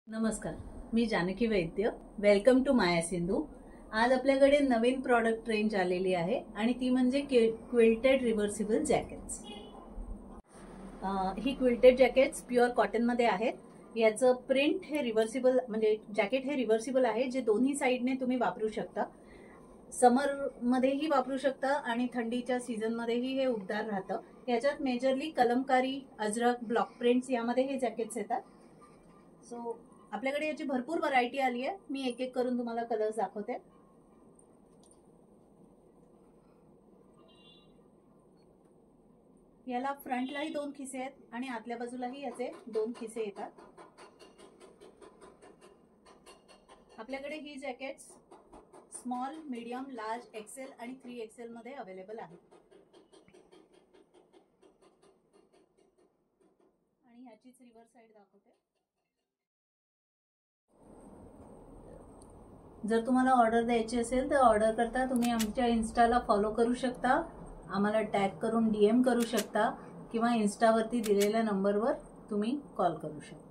नमस्कार, मी जानकी वैद्य. Welcome to माया सिंधू. आज आपल्याकडे नवीन प्रॉडक्ट रेंज आलेली आहे आणि ती म्हणजे क्विल्टेड रिव्हर्सिबल जॅकेट्स. ही क्विल्टेड जॅकेट्स प्युअर कॉटन मध्ये आहेत. याचं प्रिंट हे रिव्हर्सिबल म्हणजे जॅकेट हे रिव्हर्सिबल आहे, जे दोन्ही साईडने तुम्ही वापरू शकता. समर मध्येही वापरू शकता आणि थंडीच्या सीझन मध्येही हे उबदार राहतं. याच्यात majorly Kalamkari, Ajrak, block prints यामध्ये हे जॅकेट्स येतात. सो आपल्याकडे याची भरपूर व्हरायटी आली आहे. मी एक एक करून तुम्हाला कलर्स दाखवते. याला फ्रंटलाही 2 खिसे आहेत आणि आतल्या बाजूलाही याचे 2 खिसे येतात. आपल्याकडे ही jackets small, medium, large, XL आणि 3XL मध्ये अवेलेबल आहेत. आणि ह्याचीच रिव्हर्स साइड दाखवते. जर तुम्हाला ऑर्डर द्यायची असेल तर ऑर्डर करता तुम्ही आमच्या इन्स्टाला फॉलो करू शकता, आम्हाला टॅग करून DM करू शकता किंवा इन्स्टावरती दिलेल्या नंबरवर तुम्ही कॉल करू शकता.